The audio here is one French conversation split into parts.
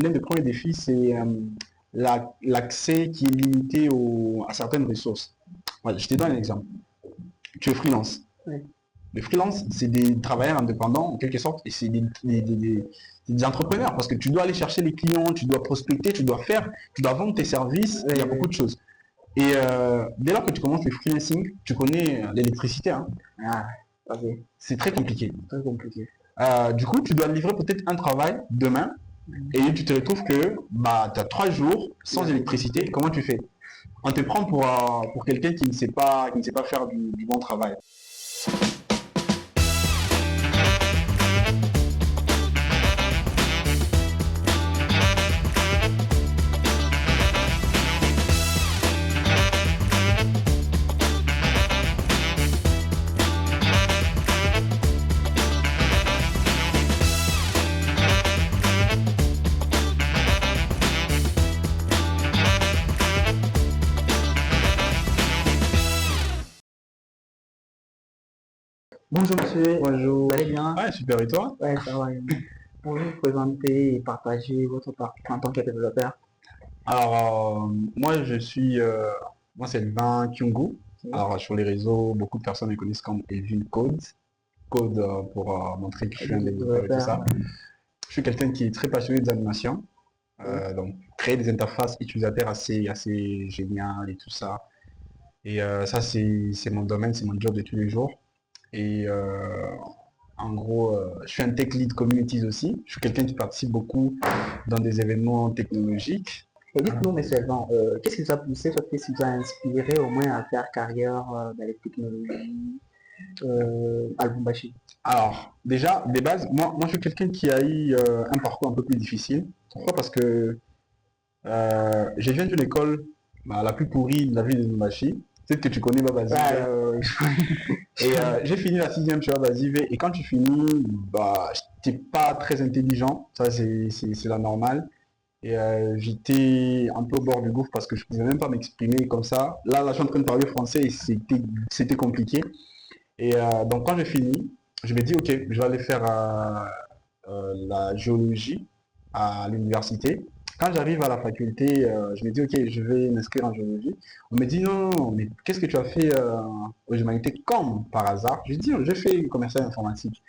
l'un des premiers défis, c'est l'accès qui est limité à certaines ressources. Voilà, je te donne un exemple. Tu es freelance. Oui. Les freelance, c'est des travailleurs indépendants, en quelque sorte, et c'est des entrepreneurs, parce que tu dois aller chercher les clients, tu dois prospecter, tu dois vendre tes services, il y a beaucoup de choses. Et dès lors que tu commences le freelancing, tu connais l'électricité, hein. Ah, ok. C'est très compliqué. Très compliqué. Du coup, tu dois livrer peut-être un travail demain, et tu te retrouves que bah, tu as 3 jours sans électricité. Comment tu fais? On te prend pour quelqu'un qui ne sait pas faire du bon travail. Bonjour monsieur, Bonjour. vous allez bien? Ouais, super. Et toi? Ouais, ça va. Pouvez-vous vous présenter et partager votre parcours en tant que développeur? Alors, moi c'est Elvin Kyungu. Alors, sur les réseaux, beaucoup de personnes me connaissent comme Elvin Code. Code pour montrer que je suis un développeur et tout ça. Je suis quelqu'un qui est très passionné d'animation. Donc, créer des interfaces utilisateurs assez géniales et tout ça. Et ça, c'est mon domaine, c'est mon job de tous les jours. Et en gros, je suis un tech lead communities aussi. Je suis quelqu'un qui participe beaucoup dans des événements technologiques. Et dites-nous, monsieur Elvan, qu'est-ce qui vous a poussé, soit qu'est-ce qui vous a inspiré au moins à faire carrière dans les technologies à Lubumbashi? Alors, déjà, des bases, moi je suis quelqu'un qui a eu un parcours un peu plus difficile. Pourquoi? Parce que je viens d'une école la plus pourrie de la ville de Lubumbashi. Peut-être que tu connais Baba Zive. Et j'ai fini la sixième sur Baba Zive. Et quand tu finis, bah, j'étais pas très intelligent. Ça, c'est la normale. Et j'étais un peu au bord du gouffre parce que je pouvais même pas m'exprimer comme ça. Là, je suis en train de parler français et c'était compliqué. Et donc, quand j'ai fini, je me dis, OK, je vais aller faire la géologie à l'université. Quand j'arrive à la faculté, je me dis, OK, je vais m'inscrire en géologie. On me dit, non, non, mais qu'est-ce que tu as fait aux humanités comme par hasard? Je dis, je fais commercial informatique.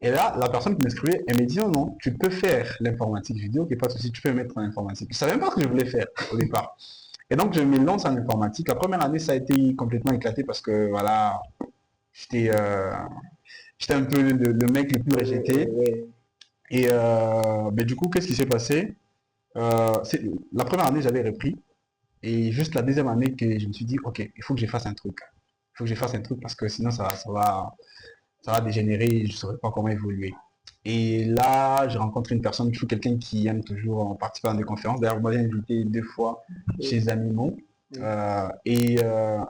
Et là, la personne qui m'inscrivait, elle me dit, non, non, tu peux faire l'informatique. Je dis, OK, pas de souci, tu peux me mettre en informatique. Je ne savais même pas ce que je voulais faire au départ. Et donc, je me lance en informatique. La première année, ça a été complètement éclaté parce que, voilà, j'étais j'étais un peu le mec le plus rejeté. Et ben, du coup, qu'est-ce qui s'est passé? La première année, j'avais repris. Et juste la deuxième année, que je me suis dit, OK, il faut que je fasse un truc. Il faut que je fasse un truc parce que sinon, ça va dégénérer et je ne saurais pas comment évoluer. Et là, j'ai rencontré une personne, je suis quelqu'un qui aime toujours participer à des conférences. D'ailleurs, vous m'avez invité 2 fois chez Animaux. Un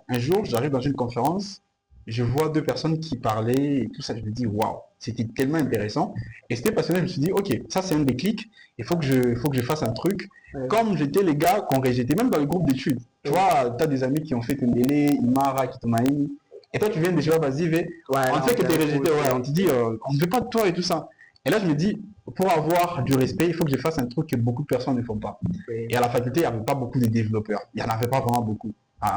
jour, j'arrive dans une conférence, je vois 2 personnes qui parlaient et tout ça. Je me dis, waouh, c'était tellement intéressant. Et c'était passionnant. Je me suis dit, ok, ça c'est un déclic. Il faut que je fasse un truc. Comme j'étais les gars qu'on rejetait, même dans le groupe d'études. Tu vois, tu as des amis qui ont fait Tendele, Imara, Kitomaï. Et toi, tu viens déjà, vas-y, on sait que tu es rejeté. Ouais, on te dit, on ne veut pas de toi et tout ça. Et là, je me dis, pour avoir du respect, il faut que je fasse un truc que beaucoup de personnes ne font pas. Et à la faculté, il n'y avait pas beaucoup de développeurs. Il n'y en avait pas vraiment beaucoup.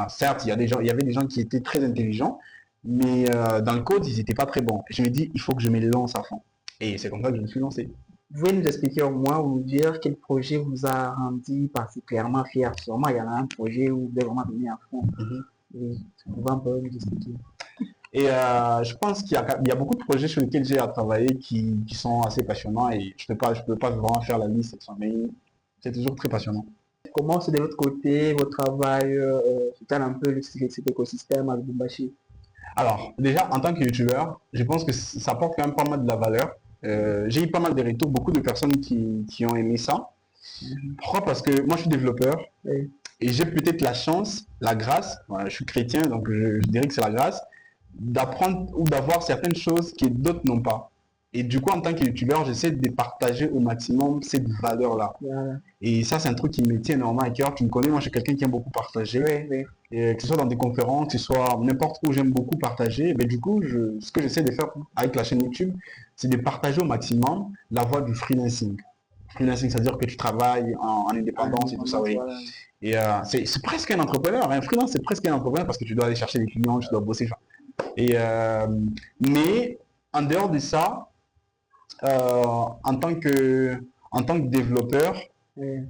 Certes, il y avait des gens qui étaient très intelligents, mais dans le code, ils n'étaient pas très bons. Et je me dis, il faut que je me lance à fond. Et c'est comme ça que je me suis lancé. Vous pouvez nous expliquer au moins ou nous dire quel projet vous a rendu particulièrement fier? Sûrement, il y en a un projet où vous avez vraiment donné à fond. Oui, on va un peu nous expliquer. Et je pense qu'il y a beaucoup de projets sur lesquels j'ai à travailler qui sont assez passionnants et je peux pas vraiment faire la liste, mais c'est toujours très passionnant. Comment c'est de l'autre côté, votre travail, un peu cet écosystème à Lubumbashi? Alors, déjà, en tant que youtubeur, je pense que ça apporte quand même pas mal de la valeur. J'ai eu pas mal de retours, beaucoup de personnes qui ont aimé ça. Pourquoi? Parce que moi, je suis développeur et j'ai peut-être la chance, la grâce, voilà, je suis chrétien, donc je dirais que c'est la grâce, d'apprendre ou d'avoir certaines choses que d'autres n'ont pas. Et du coup, en tant que youtubeur, j'essaie de partager au maximum cette valeur-là. Et ça, c'est un truc qui me tient énormément à cœur. Tu me connais, moi, je suis quelqu'un qui aime beaucoup partager. Et que ce soit dans des conférences, que ce soit n'importe où, j'aime beaucoup partager. Mais du coup, ce que j'essaie de faire avec la chaîne YouTube, c'est de partager au maximum la voie du freelancing. Freelancing, c'est-à-dire que tu travailles en indépendance et tout ça, oui. Voilà. Et c'est presque un entrepreneur. Un freelance, c'est presque un entrepreneur parce que tu dois aller chercher des clients, tu dois bosser. Et, mais en dehors de ça, en tant que développeur, Oui.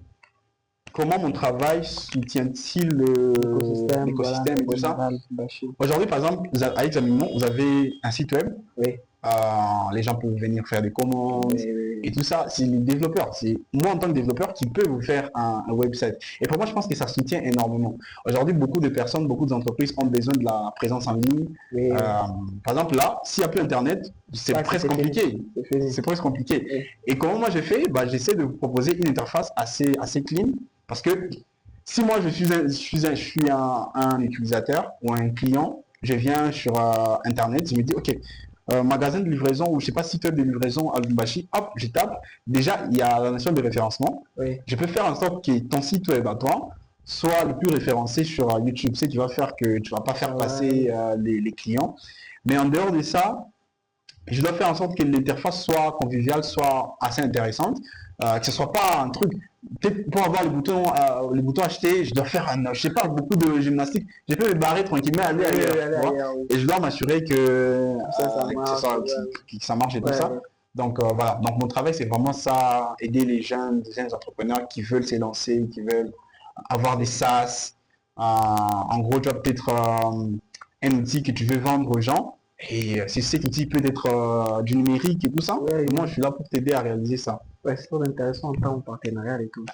comment mon travail soutient-il l'écosystème et tout ça? voilà, bâché. Aujourd'hui, par exemple, avec Zamimo, vous avez un site web. Oui. Les gens peuvent venir faire des commandes et tout ça. C'est les développeurs. C'est moi en tant que développeur qui peux vous faire un website. Et pour moi, je pense que ça soutient énormément. Aujourd'hui, beaucoup de personnes, beaucoup d'entreprises ont besoin de la présence en ligne. Oui. Par exemple, là, s'il n'y a plus Internet, c'est presque compliqué. C'est presque compliqué. Oui. Et comment moi j'ai fait? J'essaie de vous proposer une interface assez clean. Parce que si moi je suis un utilisateur ou un client, je viens sur Internet, je me dis, OK, magasin de livraison ou je sais pas, site web de livraison à Lubumbashi, hop, je tape. Déjà, il y a la notion de référencement. Oui. Je peux faire en sorte que ton site web à toi soit le plus référencé sur YouTube. Tu sais, tu vas faire que tu vas pas faire passer les clients. Mais en dehors de ça, je dois faire en sorte que l'interface soit conviviale, soit assez intéressante, que ce soit pas un truc. Peut-être pour avoir les boutons acheter, je dois faire je sais pas, beaucoup de gymnastique. Je peux me barrer tranquillement, aller ailleurs. Et je dois m'assurer que ça marche et tout ça. Donc voilà. Donc mon travail, c'est vraiment ça, aider les jeunes entrepreneurs qui veulent s'élancer, qui veulent avoir des SaaS. En gros, tu as peut-être un outil que tu veux vendre aux gens. Et si cet outil peut être du numérique et tout ça, moi je suis là pour t'aider à réaliser ça. Ouais, c'est trop intéressant en tant que partenariat et tout.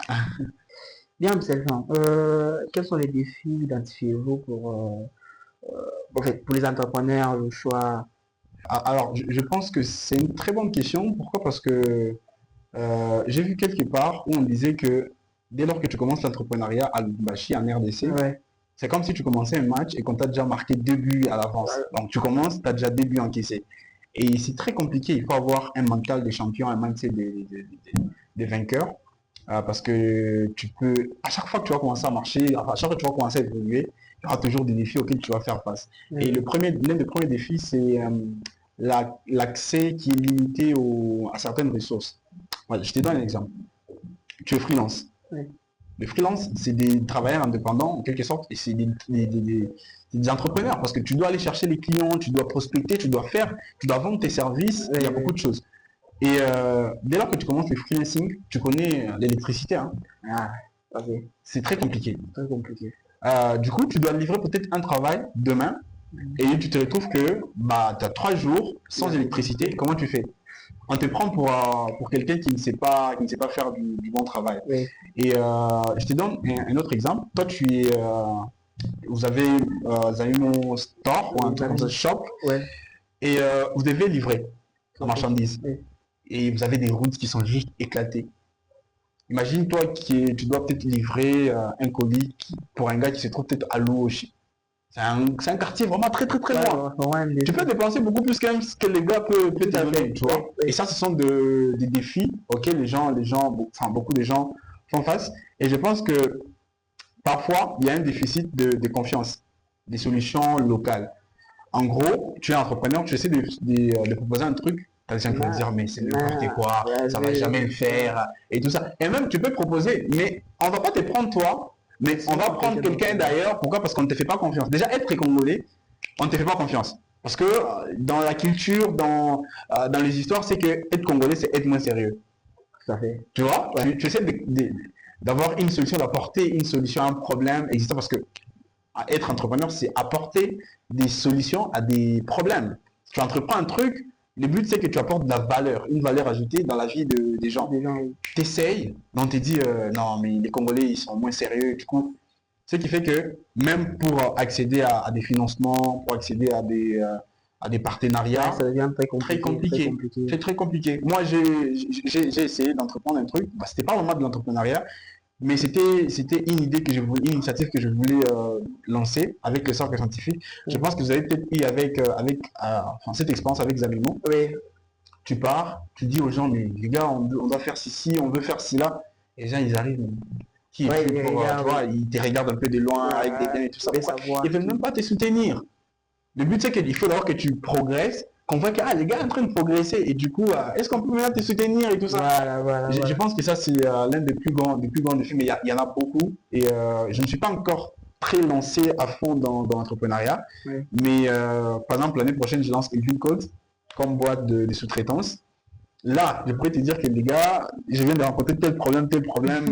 Bien, M. Selvan, quels sont les défis identifiez-vous pour les entrepreneurs, le choix? Alors, je pense que c'est une très bonne question. Pourquoi? Parce que j'ai vu quelque part où on disait que dès lors que tu commences l'entrepreneuriat à Lubumbashi, en RDC, c'est comme si tu commençais un match et qu'on t'a déjà marqué 2 buts à l'avance. Donc tu commences, tu as déjà 2 buts encaissés. Et c'est très compliqué. Il faut avoir un mental de champion, un mindset des vainqueurs. Parce que tu peux, à chaque fois que tu vas commencer à marcher, à chaque fois que tu vas commencer à évoluer, il y aura toujours des défis auxquels tu vas faire face. Et l'un des premiers défis, c'est l'accès qui est limité à certaines ressources. Voilà, je te donne un exemple. Tu es freelance. Le freelance, c'est des travailleurs indépendants, en quelque sorte, et c'est des entrepreneurs, parce que tu dois aller chercher les clients, tu dois prospecter, tu dois vendre tes services, il y a beaucoup de choses. Et dès lors que tu commences le freelancing, tu connais l'électricité. Hein. C'est très compliqué. Très compliqué. Du coup, tu dois livrer peut-être un travail demain, et tu te retrouves que tu as 3 jours sans électricité. Comment tu fais? On te prend pour quelqu'un qui ne sait pas faire du bon travail. Et je te donne un autre exemple. Toi, vous avez mon store ou un truc comme ça, shop, et vous devez livrer la marchandise. Et vous avez des routes qui sont juste éclatées. Imagine toi tu dois peut-être livrer un colis pour un gars qui se trouve peut-être à Louochi. C'est un quartier vraiment très très très loin. Tu peux dépenser beaucoup plus que que les gars peuvent te donner, tu vois. Et ça, ce sont des défis auxquels beaucoup de gens font face. Et je pense que parfois, il y a un déficit de confiance, des solutions locales. En gros, tu es entrepreneur, tu essaies de proposer un truc, tu as des gens qui vont dire, mais c'est n'importe quoi, ça va jamais le faire, et tout ça. Et même, tu peux proposer, mais on va pas te prendre toi, mais on va prendre quelqu'un d'ailleurs. Pourquoi? Parce qu'on ne te fait pas confiance. Déjà, être congolais, on ne te fait pas confiance. Parce que dans la culture, dans les histoires, c'est que être congolais, c'est être moins sérieux. Tout à fait. Tu vois? Tu essaies d'avoir une solution, d'apporter une solution à un problème existant. Parce que être entrepreneur, c'est apporter des solutions à des problèmes. Tu entreprends un truc, le but, c'est que tu apportes de la valeur, une valeur ajoutée dans la vie des gens. Tu essayes, on te dit non, mais les Congolais, ils sont moins sérieux. Du coup, ce qui fait que même pour accéder à des financements, pour accéder à des partenariats, ça devient très compliqué. C'est très compliqué. Moi, j'ai essayé d'entreprendre un truc. C'était pas vraiment de l'entrepreneuriat, mais c'était une idée une initiative que je voulais lancer avec le cercle scientifique. Je pense que vous avez peut-être eu avec cette expérience avec Zamimo. Tu pars, tu dis aux gens, mais les gars, on doit faire ceci, on veut faire cela. Et les gens, ils arrivent, qui est fait pour, tu vois, ils te regardent un peu de loin avec des gains et tout ça. Ils ne veulent même pas te soutenir. Le but, c'est qu'il faut d'abord que tu progresses qu'on voit que les gars sont en train de progresser et du coup, est-ce qu'on peut maintenant te soutenir et tout ça? Je pense que ça, c'est l'un des plus grands défis, mais il y en a beaucoup et je ne suis pas encore très lancé à fond dans l'entrepreneuriat, Oui. mais par exemple, l'année prochaine, je lance Elvin Code comme boîte de sous-traitance. Là, je pourrais te dire que les gars, je viens de rencontrer tel problème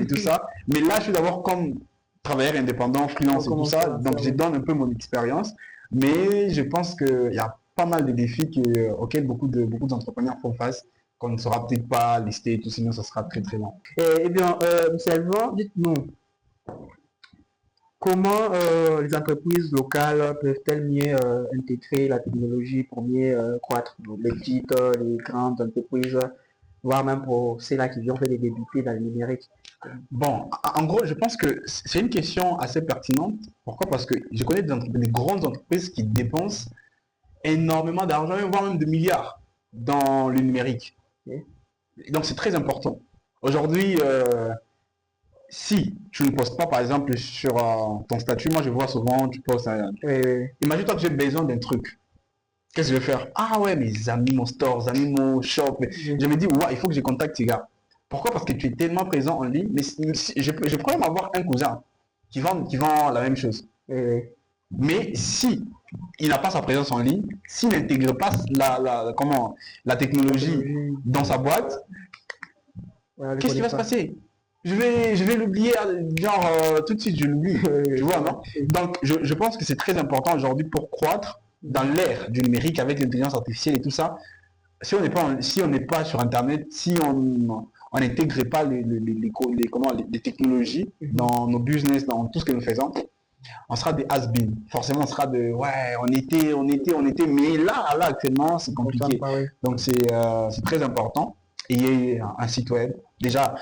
et tout ça. Mais là, je suis d'abord comme travailleur indépendant, freelance et tout ça. Donc, je donne un peu mon expérience. Mais je pense qu'il y a pas mal de défis auxquels beaucoup d'entrepreneurs font face, qu'on ne saura peut-être pas lister et tout, sinon ça sera très très long. Eh bien, Salvan, dites-nous, comment les entreprises locales peuvent-elles mieux intégrer la technologie pour mieux croître? Les petites, les grandes entreprises, voire même pour celles-là qui viennent faire des débuter dans le numérique. Bon, en gros, je pense que c'est une question assez pertinente. Pourquoi? Parce que je connais des grandes entreprises qui dépensent énormément d'argent, voire même de milliards dans le numérique. Ok. Donc, c'est très important. Aujourd'hui, si tu ne postes pas, par exemple, sur ton statut, moi je vois souvent, tu postes Oui. Imagine-toi que j'ai besoin d'un truc. Qu'est-ce que je vais faire? Ah ouais, mes amis, mon store, mes amis, mon shop. Je me dis, ouais, il faut que je contacte ces gars. Pourquoi? Parce que tu es tellement présent en ligne, mais je pourrais même avoir un cousin qui vend la même chose. Oui. Mais si il n'a pas sa présence en ligne, s'il n'intègre pas la technologie dans sa boîte, qu'est-ce qui va se passer? Je vais l'oublier, genre tout de suite, je l'oublie. Tu vois, non? Donc, je pense que c'est très important aujourd'hui pour croître dans l'ère du numérique avec l'intelligence artificielle et tout ça. Si on n'est pas sur Internet, si on n'intègre pas les technologies dans nos business, dans tout ce que nous faisons, on sera des has-been. Forcément, on sera de ouais, on était, mais là actuellement, c'est compliqué. Donc, c'est très important. Et un site web, déjà,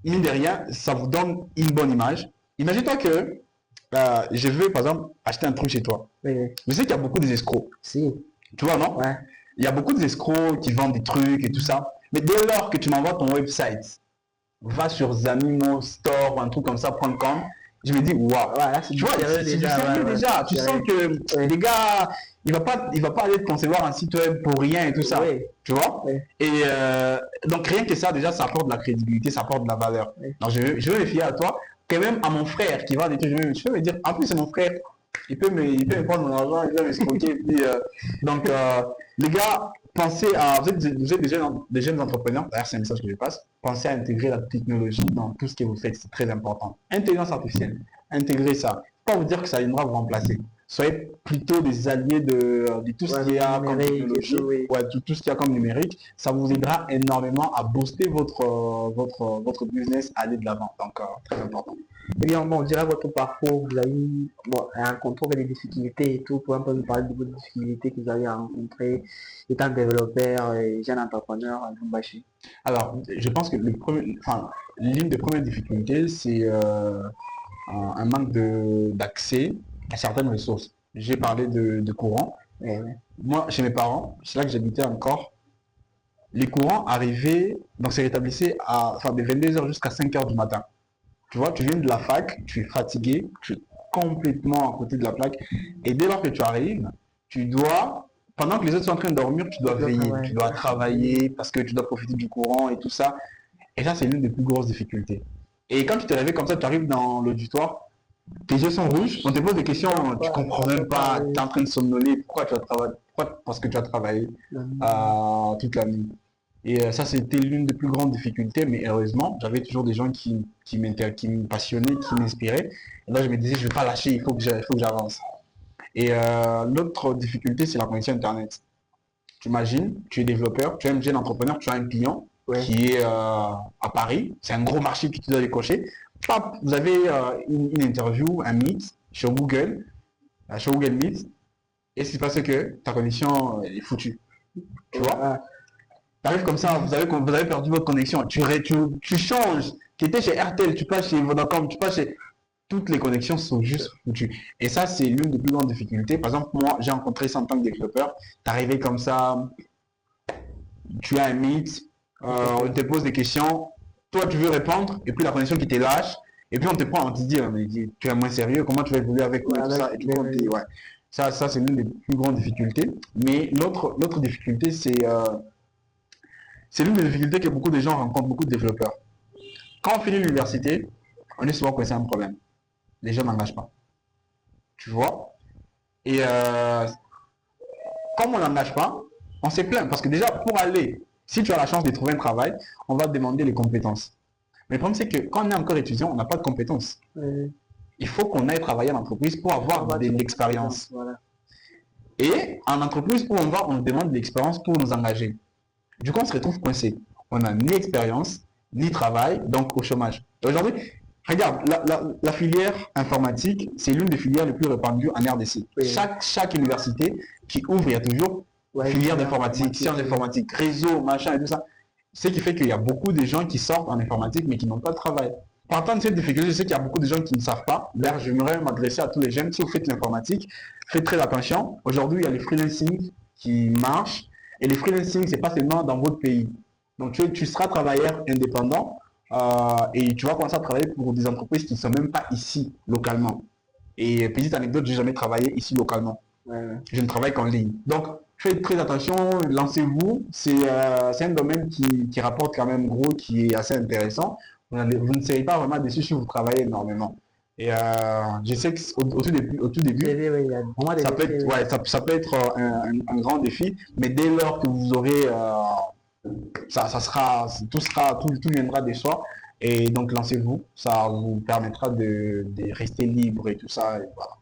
mine de rien, ça vous donne une bonne image. Imagine-toi que je veux, par exemple, acheter un truc chez toi. Oui. Je sais qu'il y a beaucoup d'escrocs. Si. Tu vois, non? Ouais. Il y a beaucoup d'escrocs qui vendent des trucs et tout ça. Mais dès lors que tu m'envoies ton website, va sur Zanimo Store ou un truc comme ça.com, je me dis, waouh, tu vois, c'est du sérieux déjà. Tu sens que les gars, il va pas aller te concevoir un site web pour rien et tout ça. Oui. Tu vois? Oui. Et donc rien que ça, déjà, ça apporte de la crédibilité, ça apporte de la valeur. Oui. Donc je veux me fier à toi, quand même à mon frère qui vend des trucs, je peux me dire, en plus c'est mon frère, il peut me prendre mon argent, il peut m'escroquer. Donc les gars, pensez à, vous êtes des jeunes entrepreneurs, d'ailleurs c'est un message que je passe, pensez à intégrer la technologie dans tout ce que vous faites, c'est très important. Intelligence artificielle, intégrez ça. Pas vous dire que ça viendra vous remplacer. Soyez plutôt des alliés de tout ce qu'il y a comme technologie, tout ce qu'il y a comme numérique. Ça vous aidera énormément à booster votre business, à aller de l'avant. Donc, très important. Eh bien, bon, on dirait votre parcours, vous avez rencontré des difficultés et tout. Pour un peu nous parler de vos difficultés que vous avez rencontrées étant développeur et jeune entrepreneur à Lumbashi. Alors, je pense que l'une des premières difficultés, c'est un manque d'accès à certaines ressources. J'ai parlé de courant. Moi, chez mes parents, c'est là que j'habitais encore, les courants arrivaient, donc c'est rétablissé de 22h jusqu'à 5h du matin. Tu vois, tu viens de la fac, tu es fatigué, tu es complètement à côté de la plaque. Et dès lors que tu arrives, tu dois, pendant que les autres sont en train de dormir, tu dois veiller, tu dois travailler parce que tu dois profiter du courant et tout ça. Et ça, c'est l'une des plus grosses difficultés. Et quand tu te réveilles comme ça, tu arrives dans l'auditoire, tes yeux sont rouges, on te pose des questions, tu comprends même pas, tu es en train de somnoler, pourquoi tu as travaillé? Parce que tu as travaillé toute la nuit. Et ça, c'était l'une des plus grandes difficultés, mais heureusement, j'avais toujours des gens qui me passionnaient, qui m'inspiraient. Et là, je me disais, je ne vais pas lâcher, il faut que j'avance. Et l'autre difficulté, c'est la connexion Internet. Tu imagines, tu es développeur, tu es un jeune entrepreneur, tu as un client qui est à Paris, c'est un gros marché que tu dois décocher. Vous avez une interview, un meet sur Google Meet, et ce qui se passe, c'est que ta connexion est foutue. Tu vois? Tu arrives comme ça, vous avez perdu votre connexion, tu changes, tu étais chez RTL, tu passes chez Vodacom, tu passes chez... Toutes les connexions sont juste foutues. Et ça, c'est l'une des plus grandes difficultés. Par exemple, moi, j'ai rencontré ça en tant que développeur. Tu arrivé comme ça, tu as un meet, on te pose des questions, toi tu veux répondre, et puis la connexion qui te lâche, et puis on te prend, on te dit, tu es moins sérieux, comment tu vas évoluer avec moi, et tout ça, et tout le monde dit, ouais. Ça c'est l'une des plus grandes difficultés. Mais l'autre difficulté, c'est l'une des difficultés que beaucoup de gens rencontrent, beaucoup de développeurs. Quand on finit l'université, on est souvent coincé un problème. Les gens n'engagent pas. Tu vois? Et comme on n'engage pas, on s'est plaint. Parce que déjà, pour aller, si tu as la chance de trouver un travail, on va te demander les compétences. Mais le problème, c'est que quand on est encore étudiant, on n'a pas de compétences. Il faut qu'on aille travailler en entreprise pour avoir de l'expérience. Voilà. Et en entreprise où on va, on nous demande de l'expérience pour nous engager. Du coup, on se retrouve coincé. On n'a ni expérience, ni travail, donc au chômage. Aujourd'hui, regarde, la filière informatique, c'est l'une des filières les plus répandues en RDC. Oui. Chaque université qui ouvre, il y a toujours filière d'informatique, sciences informatiques, réseau, machin et tout ça. Ce qui fait qu'il y a beaucoup de gens qui sortent en informatique mais qui n'ont pas de travail. Partant de cette difficulté, je sais qu'il y a beaucoup de gens qui ne savent pas. D'ailleurs, j'aimerais m'adresser à tous les jeunes. Si vous faites l'informatique, faites très attention. Aujourd'hui, il y a les freelancing qui marchent. Et les freelancing, c'est pas seulement dans votre pays. Donc, tu seras travailleur indépendant et tu vas commencer à travailler pour des entreprises qui ne sont même pas ici, localement. Et petite anecdote, j'ai jamais travaillé ici, localement. Je ne travaille qu'en ligne. Donc, faites très attention, lancez-vous. C'est un domaine qui rapporte quand même gros, qui est assez intéressant. Vous ne serez pas vraiment déçu si vous travaillez énormément. Et je sais qu'au tout début, Il y a vraiment des ça peut être, effets, ouais, ça peut être un grand défi, mais dès lors que vous aurez, tout viendra de soi. Et donc lancez-vous, ça vous permettra de rester libre et tout ça. Et voilà.